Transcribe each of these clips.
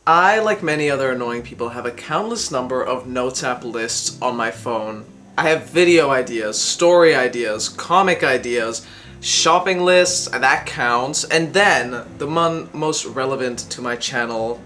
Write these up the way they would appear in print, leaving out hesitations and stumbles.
I, like many other annoying people, have a countless number of notes app lists on my phone. I have video ideas, story ideas, comic ideas, shopping lists, that counts, and then the most relevant to my channel,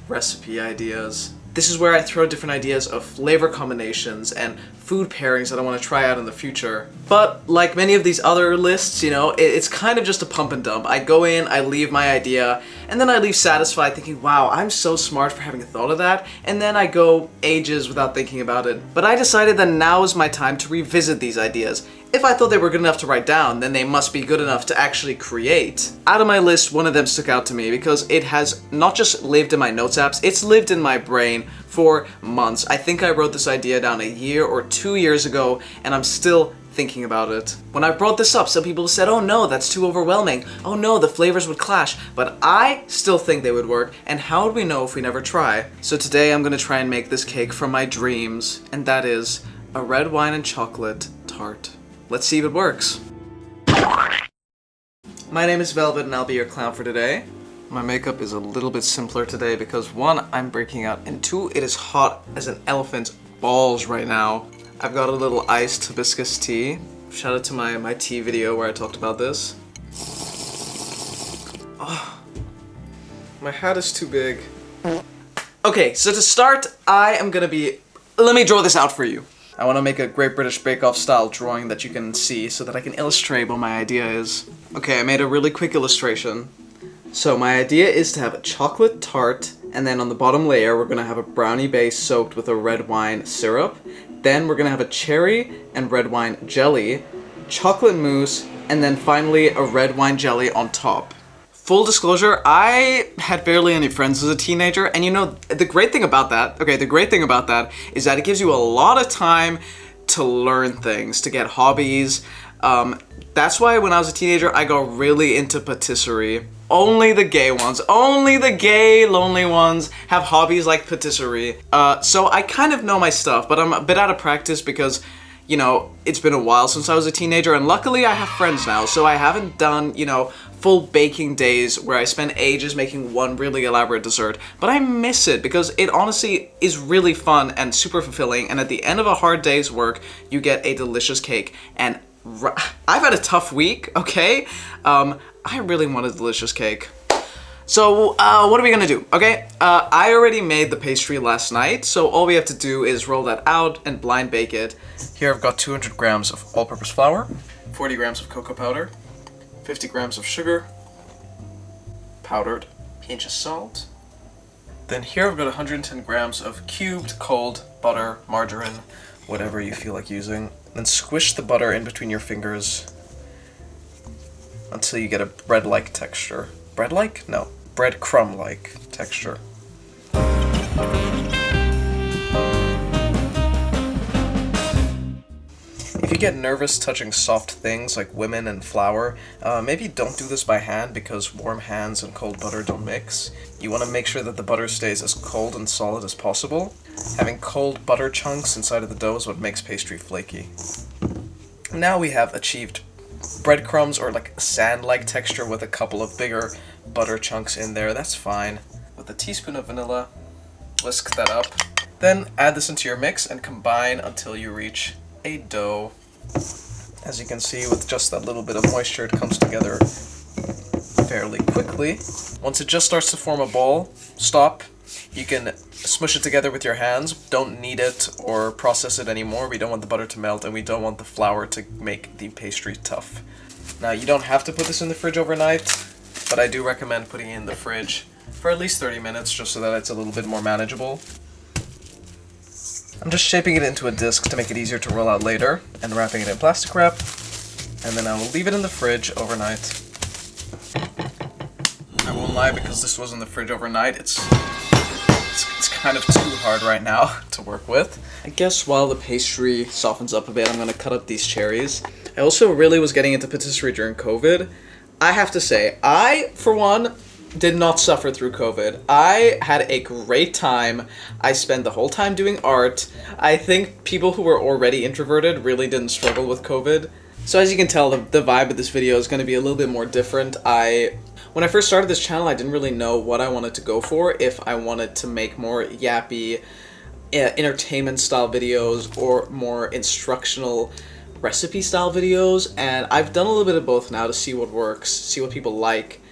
recipe ideas. This is where I throw different ideas of flavor combinations and food pairings that I want to try out in the future. But like many of these other lists, you know, it's kind of just a pump and dump. I go in, I leave my idea, and then I leave satisfied thinking, wow, I'm so smart for having thought of that, and then I go ages without thinking about it. But I decided that now is my time to revisit these ideas. If I thought they were good enough to write down, then they must be good enough to actually create. Out of my list, one of them stuck out to me because it has not just lived in my notes apps, it's lived in my brain for months. I think I wrote this idea down a year or 2 years ago, and I'm still thinking about it. When I brought this up, some people said, oh no, that's too overwhelming. Oh no, the flavors would clash. But I still think they would work, and how would we know if we never try? So today I'm gonna try and make this cake from my dreams, and that is a red wine and chocolate tart. Let's see if it works. My name is Velvet and I'll be your clown for today. My makeup is a little bit simpler today because 1, I'm breaking out, and 2, it is hot as an elephant's balls right now. I've got a little iced hibiscus tea. Shout out to my tea video where I talked about this. Oh, my hat is too big. Okay, so to start, let me draw this out for you. I want to make a Great British Bake Off style drawing that you can see so that I can illustrate what my idea is. Okay, I made a really quick illustration. So my idea is to have a chocolate tart, and then on the bottom layer we're going to have a brownie base soaked with a red wine syrup. Then we're going to have a cherry and red wine jelly, chocolate mousse, and then finally a red wine jelly on top. Full disclosure, I had barely any friends as a teenager, and you know, the great thing about that is that it gives you a lot of time to learn things, to get hobbies. That's why when I was a teenager, I got really into patisserie. Only the gay ones, only the gay, lonely ones have hobbies like patisserie. So I kind of know my stuff, but I'm a bit out of practice because, you know, it's been a while since I was a teenager, and luckily I have friends now, so I haven't done, you know, full baking days where I spend ages making one really elaborate dessert, but I miss it because it honestly is really fun and super fulfilling, and at the end of a hard day's work, you get a delicious cake, and I've had a tough week, okay? I really want a delicious cake. So, what are we gonna do, okay? I already made the pastry last night, so all we have to do is roll that out and blind bake it. Here I've got 200 grams of all-purpose flour, 40 grams of cocoa powder, 50 grams of sugar, powdered, pinch of salt. Then here I've got 110 grams of cubed cold butter, margarine, whatever you feel like using. Then squish the butter in between your fingers until you get a bread-like texture. Bread-like? No, breadcrumb-like texture. If you get nervous touching soft things like women and flour, maybe don't do this by hand because warm hands and cold butter don't mix. You want to make sure that the butter stays as cold and solid as possible. Having cold butter chunks inside of the dough is what makes pastry flaky. Now we have achieved breadcrumbs or like a sand-like texture with a couple of bigger butter chunks in there. That's fine. With a teaspoon of vanilla, whisk that up. Then add this into your mix and combine until you reach a dough. As you can see, with just that little bit of moisture, it comes together fairly quickly. Once it just starts to form a ball, stop. You can smush it together with your hands. Don't knead it or process it anymore. We don't want the butter to melt, and we don't want the flour to make the pastry tough. Now, you don't have to put this in the fridge overnight, but I do recommend putting it in the fridge for at least 30 minutes, just so that it's a little bit more manageable. I'm just shaping it into a disc to make it easier to roll out later, and wrapping it in plastic wrap, and then I will leave it in the fridge overnight. I won't lie, because this was in the fridge overnight, it's kind of too hard right now to work with. I guess while the pastry softens up a bit, I'm gonna cut up these cherries. I also really was getting into patisserie during COVID. I have to say, I, for one, did not suffer through COVID. I had a great time. I spent the whole time doing art. I think people who were already introverted really didn't struggle with COVID. So as you can tell, the vibe of this video is going to be a little bit more different. I When I first started this channel, I didn't really know what I wanted to go for, if I wanted to make more yappy, entertainment style videos or more instructional recipe style videos, and I've done a little bit of both now to see what works, see what people like.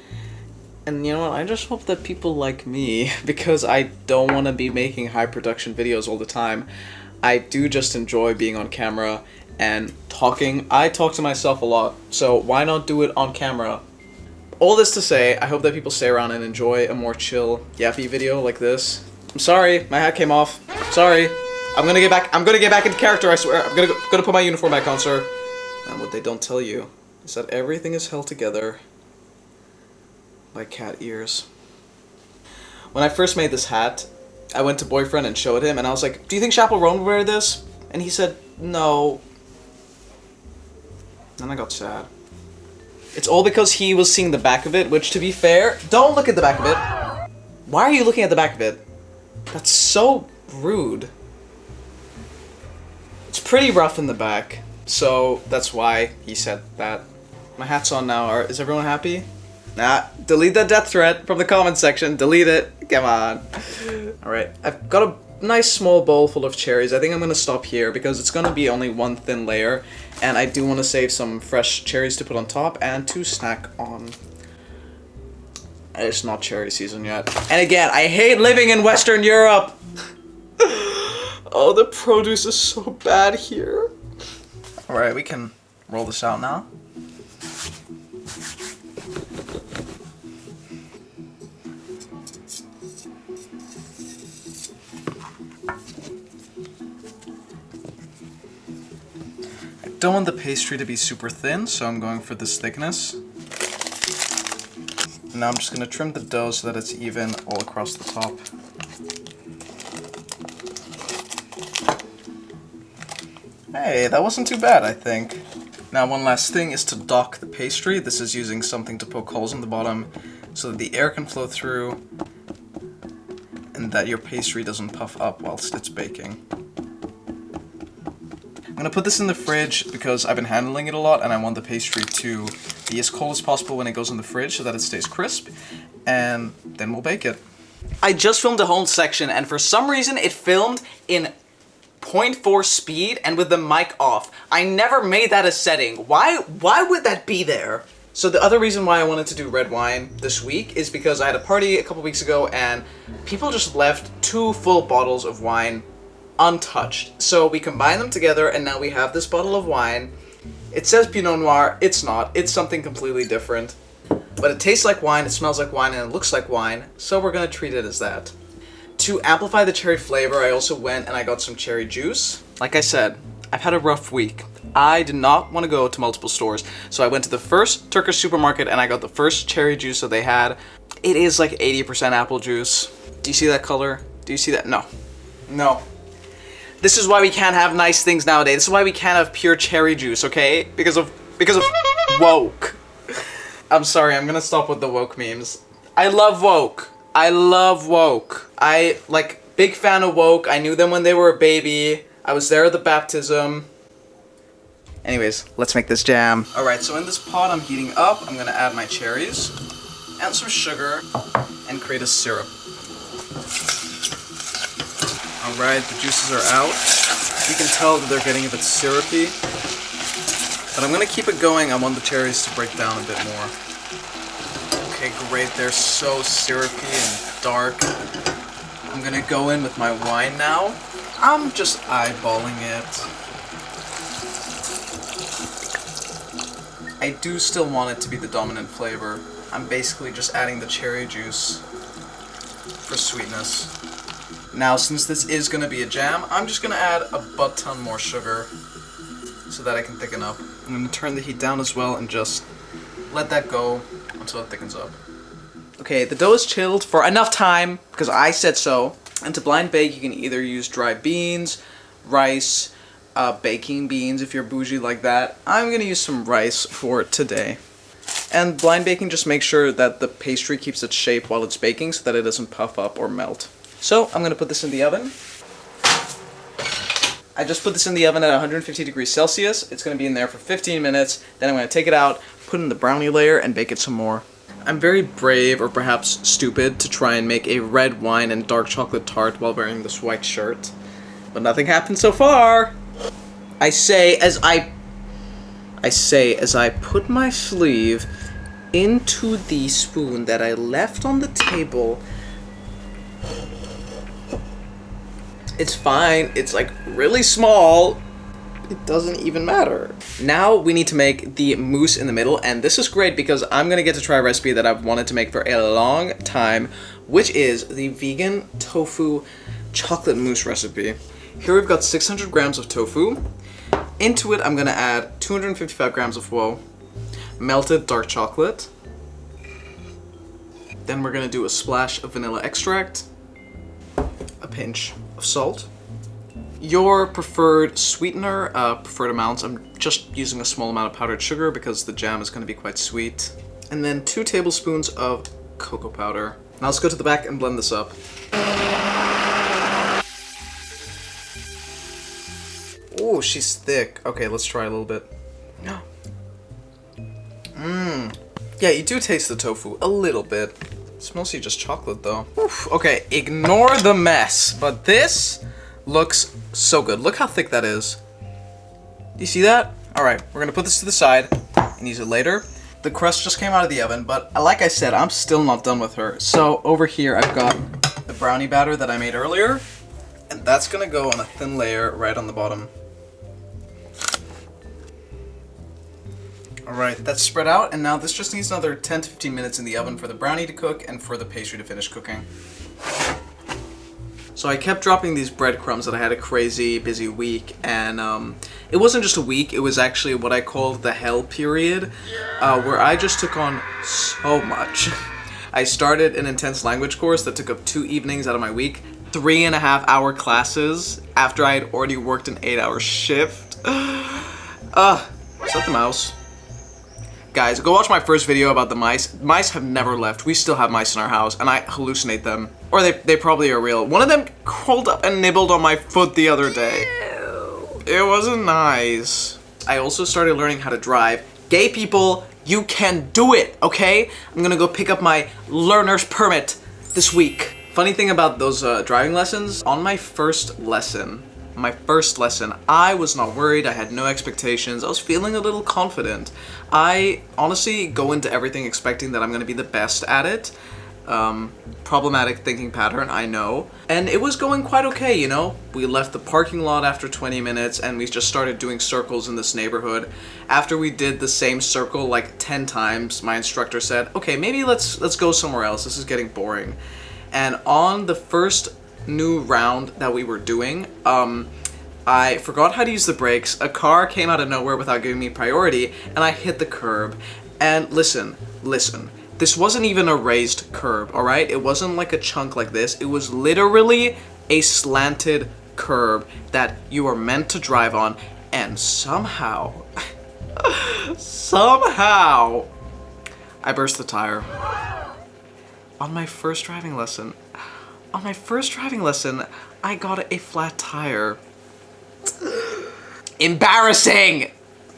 And you know what, I just hope that people like me, because I don't want to be making high production videos all the time. I do just enjoy being on camera and talking. I talk to myself a lot, so why not do it on camera? All this to say, I hope that people stay around and enjoy a more chill, yappy video like this. I'm sorry, my hat came off. Sorry. I'm gonna get back into character, I swear. I'm gonna put my uniform back on, sir. And what they don't tell you is that everything is held together by cat ears. When I first made this hat, I went to Boyfriend and showed him, and I was like, do you think Chappell Roan would wear this? And he said, no. And I got sad. It's all because he was seeing the back of it, which, to be fair, don't look at the back of it. Why are you looking at the back of it? That's so rude. It's pretty rough in the back, so that's why he said that. My hat's on now. Is everyone happy? Nah, delete that death threat from the comment section. Delete it. Come on. Alright, I've got a nice small bowl full of cherries. I think I'm gonna stop here because it's gonna be only one thin layer, and I do want to save some fresh cherries to put on top and to snack on. It's not cherry season yet. And again, I hate living in Western Europe! Oh, the produce is so bad here. Alright, we can roll this out now. I don't want the pastry to be super thin, so I'm going for this thickness. Now I'm just going to trim the dough so that it's even all across the top. Hey, that wasn't too bad, I think. Now one last thing is to dock the pastry. This is using something to poke holes in the bottom so that the air can flow through and that your pastry doesn't puff up whilst it's baking. I'm gonna put this in the fridge because I've been handling it a lot and I want the pastry to be as cold as possible when it goes in the fridge so that it stays crisp, and then we'll bake it. I just filmed a whole section and for some reason it filmed in 0.4 speed and with the mic off. I never made that a setting. Why would that be there? So the other reason why I wanted to do red wine this week is because I had a party a couple weeks ago and people just left 2 full bottles of wine untouched. So we combined them together and now we have this bottle of wine. It says Pinot Noir, it's not. It's something completely different. But it tastes like wine, it smells like wine, and it looks like wine, so we're gonna treat it as that. To amplify the cherry flavor, I also went and I got some cherry juice. Like I said, I've had a rough week. I did not want to go to multiple stores, so I went to the first Turkish supermarket and I got the first cherry juice that they had. It is like 80% apple juice. Do you see that color? Do you see that? No. No. This is why we can't have nice things nowadays. This is why we can't have pure cherry juice, okay? Because of woke. I'm sorry, I'm gonna stop with the woke memes. I love woke. I love woke. Big fan of woke. I knew them when they were a baby. I was there at the baptism. Anyways, let's make this jam. Alright, so in this pot I'm heating up, I'm gonna add my cherries and some sugar and create a syrup. Alright, the juices are out. You can tell that they're getting a bit syrupy. But I'm gonna keep it going. I want the cherries to break down a bit more. Okay, great. They're so syrupy and dark. I'm gonna go in with my wine now. I'm just eyeballing it. I do still want it to be the dominant flavor. I'm basically just adding the cherry juice for sweetness. Now, since this is gonna be a jam, I'm just gonna add a butt ton more sugar so that I can thicken up. I'm gonna turn the heat down as well and just let that go until it thickens up. Okay, the dough is chilled for enough time, because I said so. And to blind bake, you can either use dry beans, rice, baking beans if you're bougie like that. I'm gonna use some rice for today. And blind baking, just make sure that the pastry keeps its shape while it's baking so that it doesn't puff up or melt. So, I'm gonna put this in the oven. I just put this in the oven at 150 degrees Celsius. It's gonna be in there for 15 minutes. Then I'm gonna take it out, put in the brownie layer, and bake it some more. I'm very brave, or perhaps stupid, to try and make a red wine and dark chocolate tart while wearing this white shirt. But nothing happened so far. I say as I put my sleeve into the spoon that I left on the table. It's fine. It's like really small. It doesn't even matter. Now we need to make the mousse in the middle, and this is great because I'm gonna get to try a recipe that I've wanted to make for a long time, which is the vegan tofu chocolate mousse recipe. Here we've got 600 grams of tofu. Into it, I'm gonna add 255 grams of melted dark chocolate. Then we're gonna do a splash of vanilla extract, a pinch of salt, your preferred sweetener, preferred amounts. I'm just using a small amount of powdered sugar because the jam is gonna be quite sweet. And then 2 tablespoons of cocoa powder. Now let's go to the back and blend this up. Ooh, she's thick. Okay, let's try a little bit. Yeah, you do taste the tofu a little bit. It's mostly just chocolate though. Oof. Okay, ignore the mess. But this looks so good. Look how thick that is. Do you see that? Alright, we're gonna put this to the side and use it later. The crust just came out of the oven, but like I said, I'm still not done with her. So over here I've got the brownie batter that I made earlier, and that's gonna go on a thin layer right on the bottom. Alright, that's spread out, and now this just needs another 10 to 15 minutes in the oven for the brownie to cook and for the pastry to finish cooking. So I kept dropping these breadcrumbs that I had a crazy busy week, and it wasn't just a week, it was actually what I called the hell period, where I just took on so much. I started an intense language course that took up 2 evenings out of my week, 3.5-hour classes after I had already worked an 8-hour shift. Is that the mouse? Guys, go watch my first video about the mice. Mice have never left. We still have mice in our house, and I hallucinate them. Or they probably are real. One of them crawled up and nibbled on my foot the other day. Ew. It wasn't nice. I also started learning how to drive. Gay people, you can do it, okay? I'm gonna go pick up my learner's permit this week. Funny thing about those driving lessons, on my first lesson, I was not worried, I had no expectations, I was feeling a little confident. I honestly go into everything expecting that I'm gonna be the best at it. Problematic thinking pattern, I know. And it was going quite okay, you know? We left the parking lot after 20 minutes and we just started doing circles in this neighborhood. After we did the same circle like 10 times, my instructor said, okay, maybe let's go somewhere else, this is getting boring. And on the first new round that we were doing, I forgot how to use the brakes. A car came out of nowhere without giving me priority, and I hit the curb. And listen, this wasn't even a raised curb, alright? It wasn't like a chunk like this. It was literally a slanted curb that you are meant to drive on, and somehow, I burst the tire. On my first driving lesson, I got a flat tire. Embarrassing!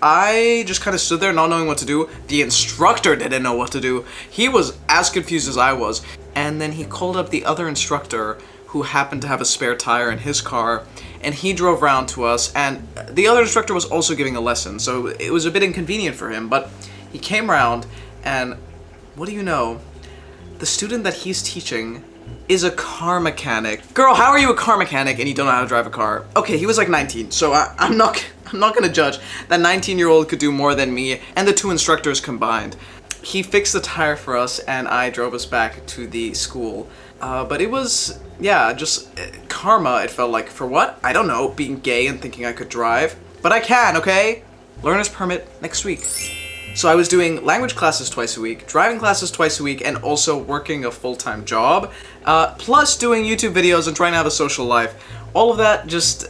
I just kind of stood there not knowing what to do. The instructor didn't know what to do. He was as confused as I was. And then he called up the other instructor who happened to have a spare tire in his car, and he drove around to us, and the other instructor was also giving a lesson, so it was a bit inconvenient for him, but he came around, and what do you know? The student that he's teaching is a car mechanic. Girl, how are you a car mechanic and you don't know how to drive a car? Okay, he was like 19, so I'm not gonna judge. That 19-year-old could do more than me and the 2 instructors combined. He fixed the tire for us and I drove us back to the school. But it was, yeah, just karma, it felt like. For what? I don't know, being gay and thinking I could drive. But I can, okay? Learner's permit next week. So I was doing language classes twice a week, driving classes twice a week, and also working a full-time job, plus doing YouTube videos and trying to have a social life. All of that just,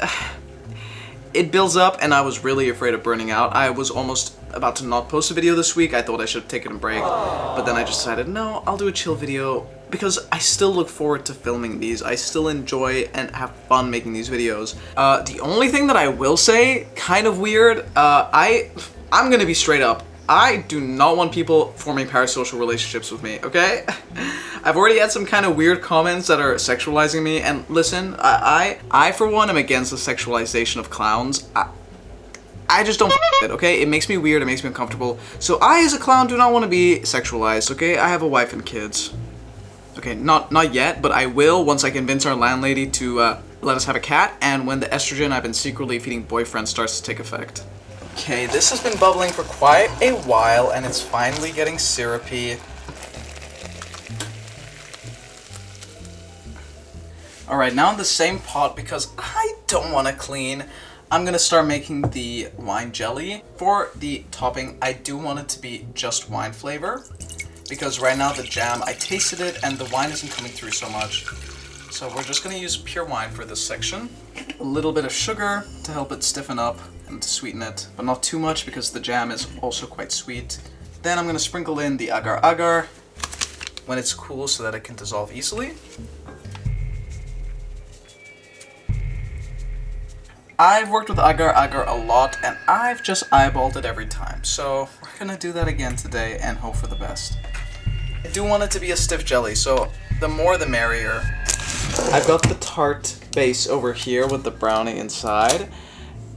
it builds up, and I was really afraid of burning out. I was almost about to not post a video this week. I thought I should have taken a break, but then I just decided, no, I'll do a chill video, because I still look forward to filming these. I still enjoy and have fun making these videos. The only thing that I will say, kind of weird, I'm gonna be straight up. I do not want people forming parasocial relationships with me, okay? I've already had some kind of weird comments that are sexualizing me, and listen, I for one am against the sexualization of clowns. I just don't it, okay? It makes me weird, it makes me uncomfortable. So I, as a clown, do not want to be sexualized, okay? I have a wife and kids. Okay, not yet, but I will once I convince our landlady to let us have a cat, and when the estrogen I've been secretly feeding boyfriend starts to take effect. Okay, this has been bubbling for quite a while, and it's finally getting syrupy. Alright, now in the same pot, because I don't want to clean, I'm gonna start making the wine jelly. For the topping, I do want it to be just wine flavor, because right now the jam, I tasted it and the wine isn't coming through so much. So we're just gonna use pure wine for this section. A little bit of sugar to help it stiffen up and to sweeten it, but not too much because the jam is also quite sweet. Then I'm gonna sprinkle in the agar-agar when it's cool so that it can dissolve easily. I've worked with agar-agar a lot, and I've just eyeballed it every time. So we're gonna do that again today and hope for the best. I do want it to be a stiff jelly, so the more the merrier. I've got the tart base over here with the brownie inside,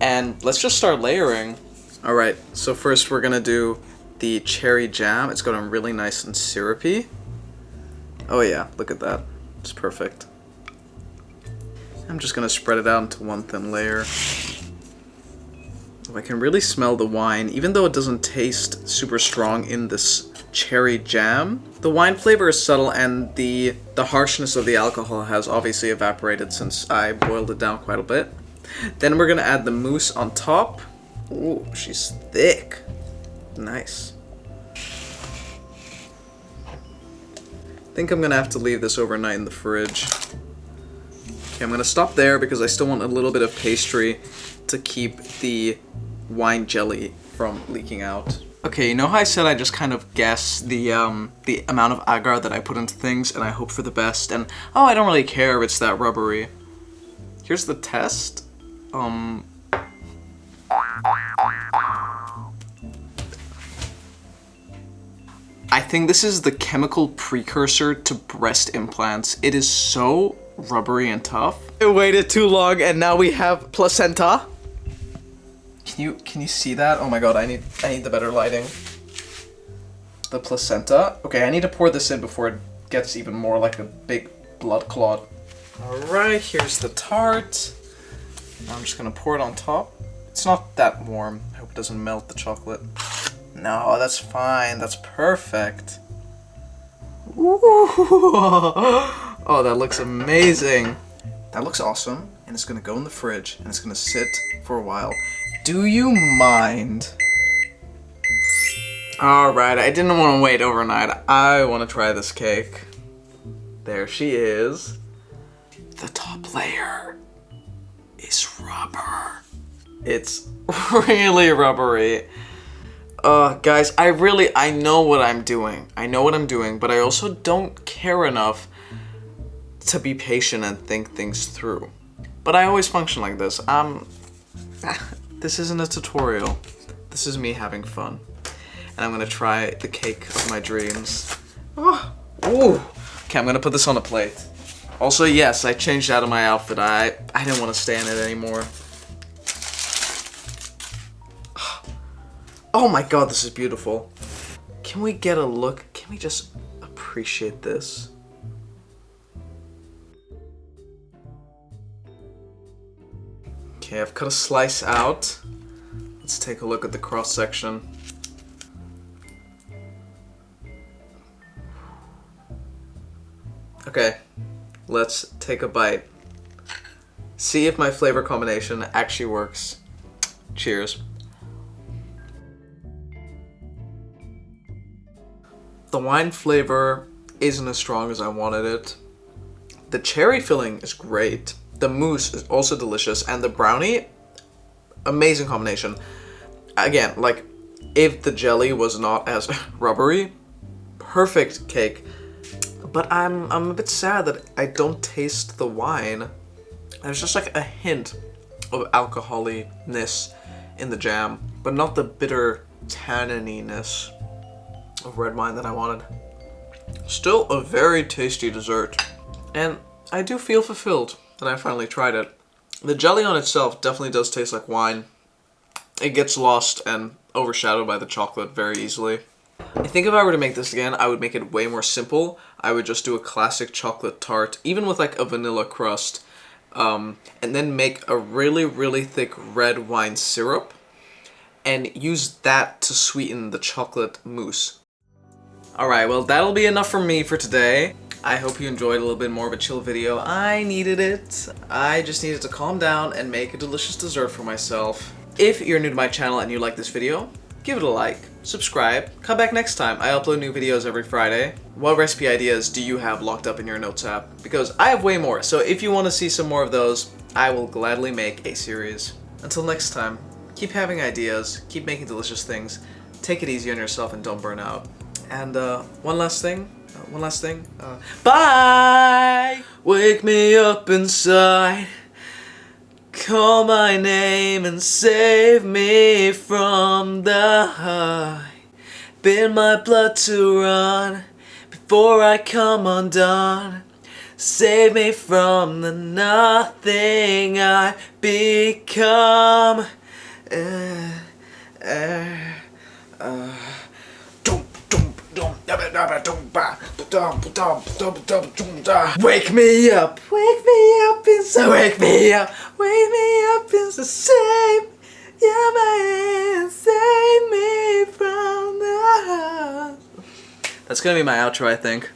and let's just start layering. Alright, so first we're gonna do the cherry jam. It's gotten really nice and syrupy. Oh yeah, look at that. It's perfect. I'm just gonna spread it out into one thin layer. Oh, I can really smell the wine, even though it doesn't taste super strong in this cherry jam. The wine flavor is subtle, and the harshness of the alcohol has obviously evaporated since I boiled it down quite a bit. Then we're gonna add the mousse on top. Ooh, she's thick. Nice. I think I'm gonna have to leave this overnight in the fridge. Okay, I'm gonna stop there because I still want a little bit of pastry to keep the wine jelly from leaking out. Okay, you know how I said I just kind of guess the amount of agar that I put into things and I hope for the best, and oh, I don't really care if it's that rubbery. Here's the test. I think this is the chemical precursor to breast implants. It is so rubbery and tough. I waited too long and now we have placenta. Can you see that? Oh my god, I need the better lighting. The placenta. Okay, I need to pour this in before it gets even more like a big blood clot. Alright, here's the tart. I'm just gonna pour it on top. It's not that warm. I hope it doesn't melt the chocolate. No, that's fine. That's perfect. Ooh. Oh, that looks amazing. That looks awesome. And it's gonna go in the fridge and it's gonna sit for a while. Do you mind? Alright, I didn't want to wait overnight. I want to try this cake. There she is. The top layer is rubber. It's really rubbery. Guys, I know what I'm doing. I know what I'm doing, but I also don't care enough to be patient and think things through. But I always function like this. This isn't a tutorial. This is me having fun. And I'm gonna try the cake of my dreams. Oh, ooh. Okay, I'm gonna put this on a plate. Also, yes, I changed out of my outfit. I didn't want to stay in it anymore. Oh my god, this is beautiful. Can we get a look? Can we just appreciate this? Okay, I've cut a slice out. Let's take a look at the cross section. Okay, let's take a bite. See if my flavor combination actually works. Cheers. The wine flavor isn't as strong as I wanted it. The cherry filling is great. The mousse is also delicious, and the brownie, amazing combination. Again, like, if the jelly was not as rubbery, perfect cake. But I'm a bit sad that I don't taste the wine. There's just like a hint of alcoholiness in the jam, but not the bitter tannininess of red wine that I wanted. Still a very tasty dessert. And I do feel fulfilled that I finally tried it. The jelly on itself definitely does taste like wine. It gets lost and overshadowed by the chocolate very easily. I think if I were to make this again, I would make it way more simple. I would just do a classic chocolate tart, even with like a vanilla crust, and then make a really, really thick red wine syrup and use that to sweeten the chocolate mousse. Alright, well that'll be enough from me for today. I hope you enjoyed a little bit more of a chill video. I needed it. I just needed to calm down and make a delicious dessert for myself. If you're new to my channel and you like this video, give it a like, subscribe, come back next time. I upload new videos every Friday. What recipe ideas do you have locked up in your notes app? Because I have way more, so if you want to see some more of those, I will gladly make a series. Until next time, keep having ideas, keep making delicious things, take it easy on yourself and don't burn out. And one last thing. Bye! Wake me up inside. Call my name and save me from the high. Bid my blood to run before I come undone. Save me from the nothing I become. Wake me up inside, wake me up inside, save, yeah, my hand, save me from the house. That's gonna be my outro, I think.